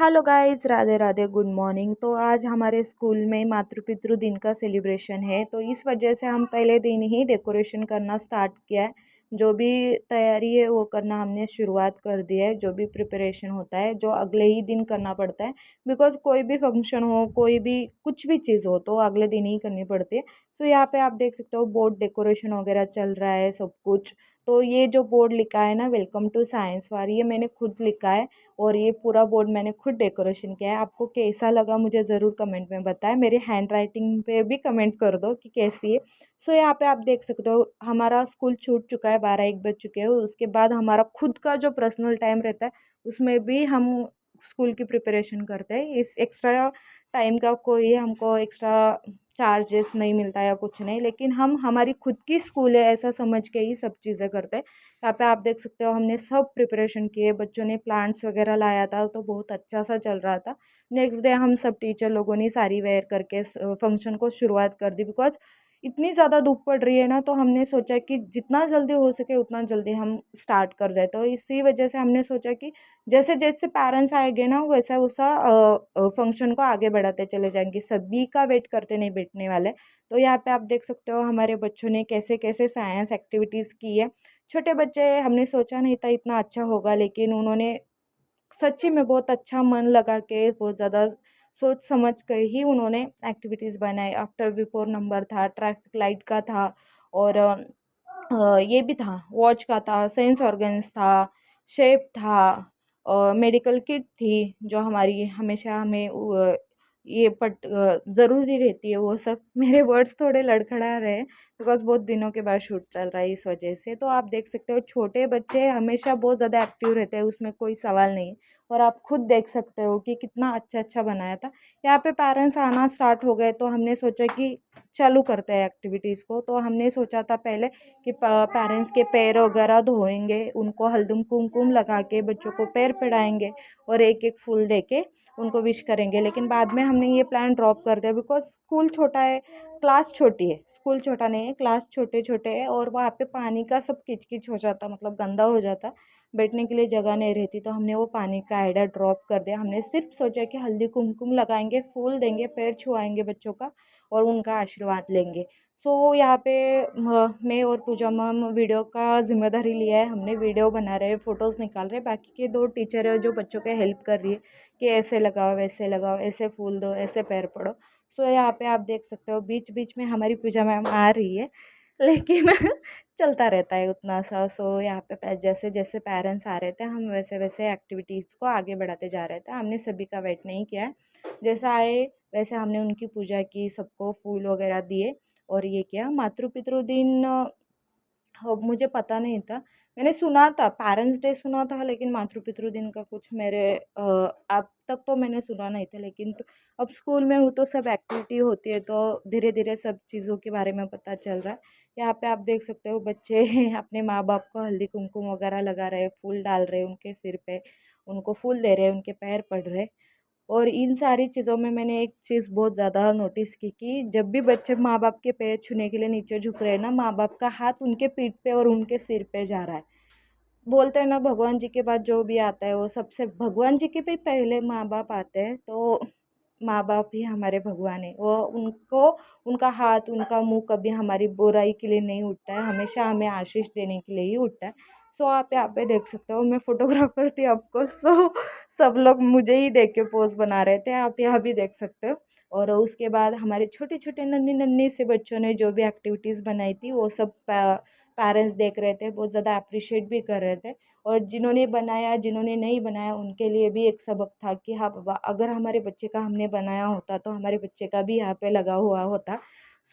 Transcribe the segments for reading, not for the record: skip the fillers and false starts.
Hello guys, Radhe Radhe, good morning. तो आज हमारे स्कूल में मातृ पितृ दिन का सेलिब्रेशन है, तो इस वजह से हम पहले दिन ही डेकोरेशन करना स्टार्ट किया है। जो भी तैयारी है वो करना हमने शुरुआत कर दी है। जो भी प्रिपरेशन होता है जो अगले ही दिन करना पड़ता है, बिकॉज़ कोई भी फंक्शन हो, कोई भी कुछ भी चीज़ हो तो अगले दिन ही करनी पड़ती है। सो यहाँ पे आप देख सकते हो बोर्ड डेकोरेशन वगैरह चल रहा है सब कुछ। तो ये जो बोर्ड लिखा है ना, वेलकम टू साइंस वार, ये मैंने खुद लिखा है और ये पूरा बोर्ड मैंने खुद डेकोरेशन किया है। आपको कैसा लगा मुझे ज़रूर कमेंट में बताएं। मेरी हैंड राइटिंग पे भी कमेंट कर दो कि कैसी है। सो यहाँ पे आप देख सकते हो हमारा स्कूल छूट चुका है, 12-1 बज चुके हैं। उसके बाद हमारा खुद का जो पर्सनल टाइम रहता है उसमें भी हम स्कूल की प्रिपरेशन करते हैं। इस एक्स्ट्रा टाइम का कोई हमको एक्स्ट्रा चार्जेस नहीं मिलता या कुछ नहीं, लेकिन हम हमारी खुद की स्कूल है ऐसा समझ के ही सब चीज़ें करते हैं। यहाँ पे आप देख सकते हो हमने सब प्रिपरेशन किए। बच्चों ने प्लांट्स वगैरह लाया था तो बहुत अच्छा सा चल रहा था। नेक्स्ट डे हम सब टीचर लोगों ने साड़ी वेयर करके फंक्शन को शुरुआत कर दी, बिकॉज इतनी ज़्यादा धूप पड़ रही है ना, तो हमने सोचा कि जितना जल्दी हो सके उतना जल्दी हम स्टार्ट कर दें। तो इसी वजह से हमने सोचा कि जैसे जैसे पेरेंट्स आएंगे ना वैसा वैसा फंक्शन को आगे बढ़ाते चले जाएंगे, सभी का वेट करते नहीं बैठने वाले। तो यहाँ पे आप देख सकते हो हमारे बच्चों ने कैसे कैसे साइंस एक्टिविटीज़ की है। छोटे बच्चे, हमने सोचा नहीं था इतना अच्छा होगा, लेकिन उन्होंने सच्ची में बहुत अच्छा मन लगा के बहुत ज़्यादा सोच समझ कर ही उन्होंने एक्टिविटीज़ बनाए। आफ्टर बिफोर नंबर था, ट्रैफिक लाइट का था, और ये भी था, वॉच का था, सेंस ऑर्गन्स था, शेप था, मेडिकल किट थी जो हमारी हमेशा हमें ये ज़रूरी रहती है वो सब। मेरे वर्ड्स थोड़े लड़खड़ा रहे हैं बिकॉज बहुत दिनों के बाद शूट चल रहा है इस वजह से। तो आप देख सकते हो छोटे बच्चे हमेशा बहुत ज़्यादा एक्टिव रहते हैं, उसमें कोई सवाल नहीं है। और आप खुद देख सकते हो कि कितना अच्छा अच्छा बनाया था। यहाँ पे पेरेंट्स आना स्टार्ट हो गए तो हमने सोचा कि चालू करते हैं एक्टिविटीज़ को। तो हमने सोचा था पहले कि पेरेंट्स के पैर वगैरह धोएंगे, उनको हल्दुम कुमकुम लगा के बच्चों को पैर पिड़ाएंगे और एक एक फूल दे के उनको विश करेंगे। लेकिन बाद में हमने ये प्लान ड्रॉप कर दिया बिकॉज स्कूल छोटा है, क्लास छोटी है। स्कूल छोटा नहीं है, क्लास छोटे छोटे है, और वहाँ पे पानी का सब किच किच हो जाता, मतलब गंदा हो जाता, बैठने के लिए जगह नहीं रहती। तो हमने वो पानी का आइडिया ड्रॉप कर दिया। हमने सिर्फ सोचा कि हल्दी कुमकुम लगाएंगे, फूल देंगे, पैर छुआएंगे बच्चों का और उनका आशीर्वाद लेंगे। सो यहाँ पे मैं और पूजा मैम वीडियो का जिम्मेदारी लिया है। हमने वीडियो बना रहे हैं, फ़ोटोज़ निकाल रहे हैं। बाकी के दो टीचर है जो बच्चों के हेल्प कर रही है कि ऐसे लगाओ, वैसे लगाओ, ऐसे फूल दो, ऐसे पैर पड़ो। सो यहाँ पे आप देख सकते हो बीच बीच में हमारी पूजा मैम आ रही है, लेकिन चलता रहता है उतना सा। सो यहाँ पे जैसे जैसे पेरेंट्स आ रहे थे हम वैसे वैसे एक्टिविटीज़ को आगे बढ़ाते जा रहे थे। हमने सभी का वेट नहीं किया है, जैसा आए वैसे हमने उनकी पूजा की, सबको फूल वगैरह दिए और ये किया। मातृ पितृ दिन मुझे पता नहीं था। मैंने सुना था पेरेंट्स डे सुना था, लेकिन मातृ पितृ दिन का कुछ मेरे अब तक तो मैंने सुना नहीं था। लेकिन तो अब स्कूल में हूँ तो सब एक्टिविटी होती है तो धीरे धीरे सब चीज़ों के बारे में पता चल रहा है। यहाँ पे आप देख सकते हो बच्चे अपने माँ बाप को हल्दी कुमकुम वगैरह लगा रहे हैं, फूल डाल रहे हैं उनके सिर पे, उनको फूल दे रहे हैं, उनके पैर पड़ रहे हैं। और इन सारी चीज़ों में मैंने एक चीज़ बहुत ज़्यादा नोटिस की कि जब भी बच्चे माँ बाप के पैर छूने के लिए नीचे झुक रहे हैं ना, माँ बाप का हाथ उनके पीठ पे और उनके सिर पे जा रहा है। बोलते हैं ना भगवान जी के बाद जो भी आता है वो सबसे, भगवान जी के भी पहले माँ बाप आते हैं। तो माँ बाप ही हमारे भगवान है। वो उनको, उनका हाथ उनका मुंह कभी हमारी बुराई के लिए नहीं उठता है, हमेशा हमें आशीष देने के लिए ही उठता है। सो आप यहाँ पे देख सकते हो, मैं फोटोग्राफर थी ऑफकोर्स, सो सब लोग मुझे ही देख के पोज बना रहे थे, आप यहाँ भी देख सकते हो। और उसके बाद हमारे छोटे छोटे नन्ही नन्ही से बच्चों ने जो भी एक्टिविटीज़ बनाई थी वो सब पेरेंट्स देख रहे थे, बहुत ज़्यादा अप्रिशिएट भी कर रहे थे। और जिन्होंने बनाया जिन्होंने नहीं बनाया उनके लिए भी एक सबक था कि हाँ बाबा, अगर हमारे बच्चे का हमने बनाया होता तो हमारे बच्चे का भी यहाँ पे लगा हुआ होता।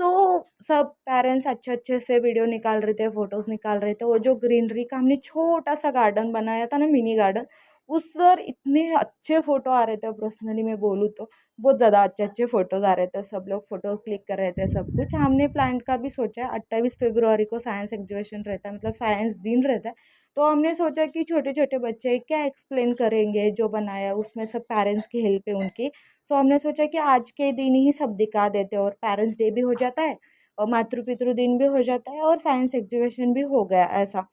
सो सब पेरेंट्स अच्छे अच्छे से वीडियो निकाल रहे थे, फ़ोटोज़ निकाल रहे थे। वो जो ग्रीनरी का हमने छोटा सा गार्डन बनाया था ना, मिनी गार्डन, उस पर इतने अच्छे फ़ोटो आ रहे थे। पर्सनली मैं बोलूँ तो बहुत ज़्यादा अच्छे अच्छे फ़ोटोज़ आ रहे थे, सब लोग फ़ोटो क्लिक कर रहे थे सब कुछ। हमने प्लांट का भी सोचा है, 28 फरवरी को साइंस एग्जीबिशन रहता है, मतलब साइंस दिन रहता है। तो हमने सोचा कि छोटे छोटे बच्चे क्या एक्सप्लेन करेंगे जो बनाया, उसमें सब पेरेंट्स की हेल्प है उनकी। तो हमने सोचा कि आज के दिन ही सब दिखा देते हैं और पेरेंट्स डे भी हो जाता है और मातृ पितृ दिन भी हो जाता है और साइंस एग्जीबिशन भी हो गया ऐसा।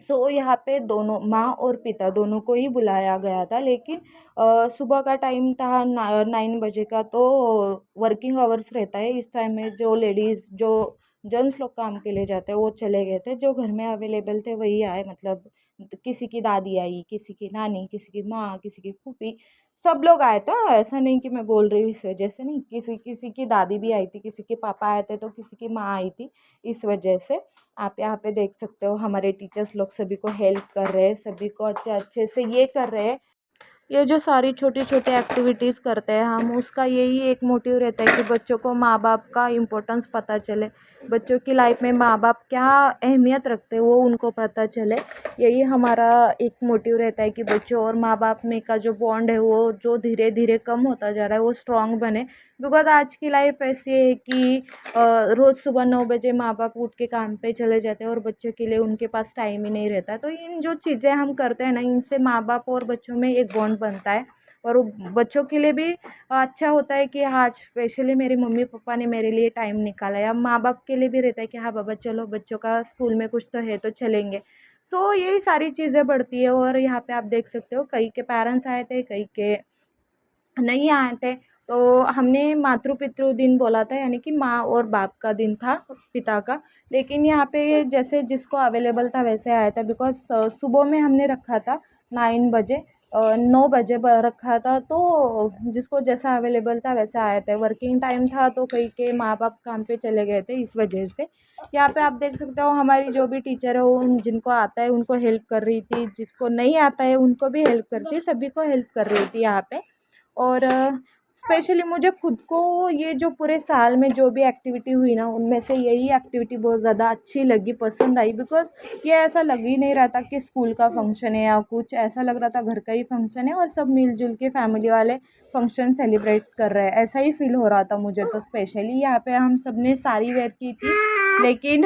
सो यहाँ पे दोनों माँ और पिता दोनों को ही बुलाया गया था, लेकिन सुबह का टाइम था 9 बजे का, तो वर्किंग आवर्स रहता है इस टाइम में। जो लेडीज़ जो जेंट्स लोग काम के लिए जाते हैं वो चले गए थे, जो घर में अवेलेबल थे वही आए। मतलब किसी की दादी आई, किसी की नानी, किसी की माँ, किसी की फूफी, सब लोग आए थे। ऐसा नहीं कि मैं बोल रही हूँ इस वजह से नहीं, किसी किसी की दादी भी आई थी, किसी के पापा आए थे, तो किसी की माँ आई थी। इस वजह से आप यहाँ पे देख सकते हो हमारे टीचर्स लोग सभी को हेल्प कर रहे हैं, सभी को अच्छे अच्छे से ये कर रहे हैं। ये जो सारी छोटी छोटी एक्टिविटीज़ करते हैं हम, उसका यही एक मोटिव रहता है कि बच्चों को माँ बाप का इम्पोर्टेंस पता चले, बच्चों की लाइफ में माँ बाप क्या अहमियत रखते हैं वो उनको पता चले। यही हमारा एक मोटिव रहता है कि बच्चों और माँ बाप में का जो बॉन्ड है वो जो धीरे धीरे कम होता जा रहा है वो स्ट्रांग बने। बिकॉज आज की लाइफ ऐसी है कि रोज़ सुबह 9 बजे माँ बाप उठ के काम पे चले जाते हैं और बच्चों के लिए उनके पास टाइम ही नहीं रहता। तो इन जो चीज़ें हम करते हैं ना, इनसे माँ बाप और बच्चों में एक बॉन्ड बनता है, और बच्चों के लिए भी अच्छा होता है कि हाँ स्पेशली मेरे मम्मी पापा ने मेरे लिए टाइम निकाला है। या माँ बाप के लिए भी रहता है कि हाँ बाबा चलो बच्चों का स्कूल में कुछ तो है तो चलेंगे। सो यही सारी चीज़ें बढ़ती है। और यहाँ पे आप देख सकते हो कई के पेरेंट्स आए थे, कई के नहीं आए थे। तो हमने मातृ पितृ दिन बोला था, यानी कि माँ और बाप का दिन था, पिता का। लेकिन यहाँ पे जैसे जिसको अवेलेबल था वैसे आया था, बिकॉज सुबह में हमने रखा था 9 बजे, 9 बजे रखा था, तो जिसको जैसा अवेलेबल था वैसे आए थे। वर्किंग टाइम था तो कई के माँ बाप काम पे चले गए थे, इस वजह से। यहाँ पे आप देख सकते हो हमारी जो भी टीचर है वो जिनको आता है उनको हेल्प कर रही थी, जिसको नहीं आता है उनको भी हेल्प कर रही थी, सभी को हेल्प कर रही थी यहाँ पे। और स्पेशली मुझे खुद को ये जो पूरे साल में जो भी एक्टिविटी हुई ना, उनमें से यही एक्टिविटी बहुत ज़्यादा अच्छी लगी, पसंद आई। बिकॉज ये ऐसा लग ही नहीं रहा था कि स्कूल का फंक्शन है या कुछ, ऐसा लग रहा था घर का ही फंक्शन है और सब मिलजुल के फैमिली वाले फंक्शन सेलिब्रेट कर रहे हैं, ऐसा ही फील हो रहा था मुझे। तो स्पेशली यहाँ पे हम सब ने साड़ी वेयर की थी, लेकिन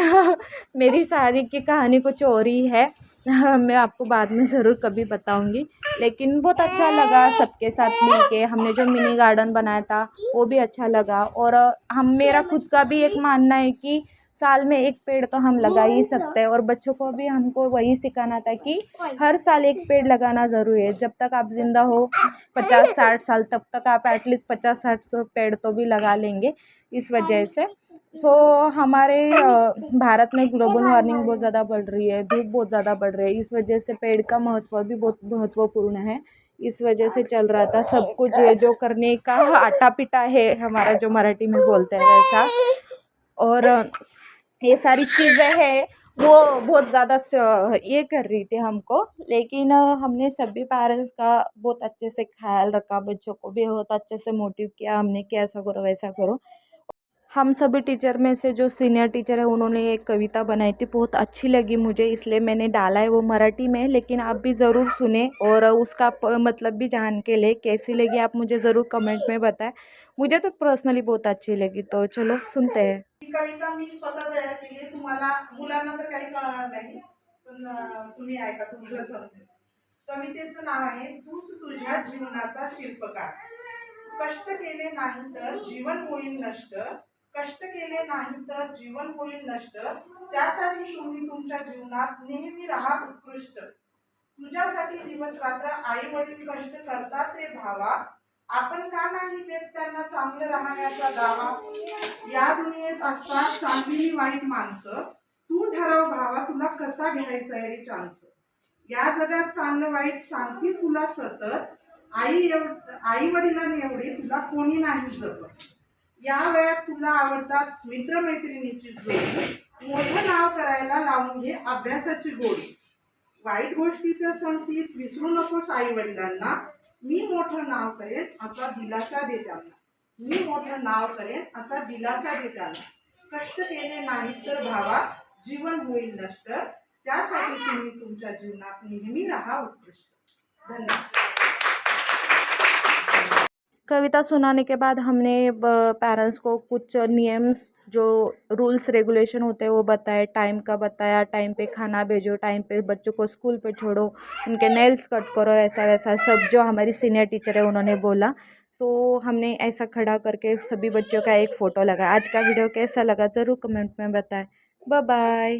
मेरी साड़ी की कहानी कुछ और ही है। मैं आपको बाद में ज़रूर कभी बताऊंगी। लेकिन बहुत अच्छा लगा सबके साथ मिलके, हमने जो मिनी गार्डन बनाया था वो भी अच्छा लगा। और हम मेरा खुद का भी एक मानना है कि साल में एक पेड़ तो हम लगा ही सकते हैं, और बच्चों को भी हमको वही सिखाना था कि हर साल एक पेड़ लगाना ज़रूरी है। जब तक आप जिंदा हो 50-60 साल, तब तक आप एटलीस्ट 50-60 पेड़ तो भी लगा लेंगे। इस वजह से हमारे भारत में ग्लोबल वार्मिंग बहुत ज़्यादा बढ़ रही है, धूप बहुत ज़्यादा बढ़ रही है, इस वजह से पेड़ का महत्व भी बहुत महत्वपूर्ण है। इस वजह से चल रहा था सब कुछ, ये जो करने का आटा पिटा है हमारा, जो मराठी में बोलते हैं वैसा। और ये सारी चीज़ें हैं वो बहुत ज़्यादा ये कर रही थी हमको। लेकिन हमने सभी पेरेंट्स का बहुत अच्छे से ख्याल रखा, बच्चों को भी बहुत अच्छे से मोटिव किया हमने कि ऐसा करो वैसा करो। हम सभी टीचर में से जो सीनियर टीचर है उन्होंने एक कविता बनाई थी, बहुत अच्छी लगी मुझे, इसलिए मैंने डाला है। वो मराठी में है, लेकिन आप भी ज़रूर सुने और उसका मतलब भी जान के ले। कैसी लगी आप मुझे ज़रूर कमेंट में बताएं। मुझे तो पर्सनली बहुत अच्छी लगी, तो चलो सुनते हैं। ही कविता मी स्वतः तयार केली आहे, तुम्हाला मुलांना तर काही कळणार नाही, पण तुम्ही ऐका, तुम्हाला समजेल. कवितेचं नाव आहे तूच तुझ्या जीवनाचा शिल्पकार. कष्ट केले नाही तर जीवन होईल नष्ट, कष्ट केले नाही तर जीवन होईल नष्ट, त्यासाठी तुम्ही तुमच्या जीवनात नेहमी राहा उत्कृष्ट. तुझ्यासाठी दिवस रात्र आई वडील कष्ट करतात रे भावा, आपण का नाही देत त्यांना चांगलं राहण्याचा दावा. या दुनियेत असतात चांगली वाईट माणसं, तू ठरव भावा तुला कसा घ्यायचा रे चान्स. या जगात चांगलं वाईट सांगतील तुला सतत, आई वडिलांनी एवढे तुला कोणी नाही जपत. या वेळात तुला आवडतात मित्रमैत्रिणीची जोडी, मोठं नाव करायला लावून घे अभ्यासाची गोडी. वाईट गोष्टीच्या संगतीत विसरू नकोस आई वडिलांना, मी मोठं नाव करेन असा दिलासा दे त्यांना. मी मोठं नाव करेन असा दिलासा दे त्यांना. कष्ट केले नाहीत तर भावा जीवन होईल नष्ट, त्यासाठी तुम्ही तुमच्या जीवनात नेहमी राहा उत्कृष्ट. धन्यवाद. कविता सुनाने के बाद हमने पेरेंट्स को कुछ नियम्स जो रूल्स रेगुलेशन होते हैं वो बताए, टाइम का बताया, टाइम पे खाना भेजो, टाइम पे बच्चों को स्कूल पे छोड़ो, उनके नेल्स कट करो, ऐसा वैसा सब जो हमारी सीनियर टीचर है उन्होंने बोला। सो हमने ऐसा खड़ा करके सभी बच्चों का एक फ़ोटो लगाया। आज का वीडियो कैसा लगा ज़रूर कमेंट में बताएं। Bye bye.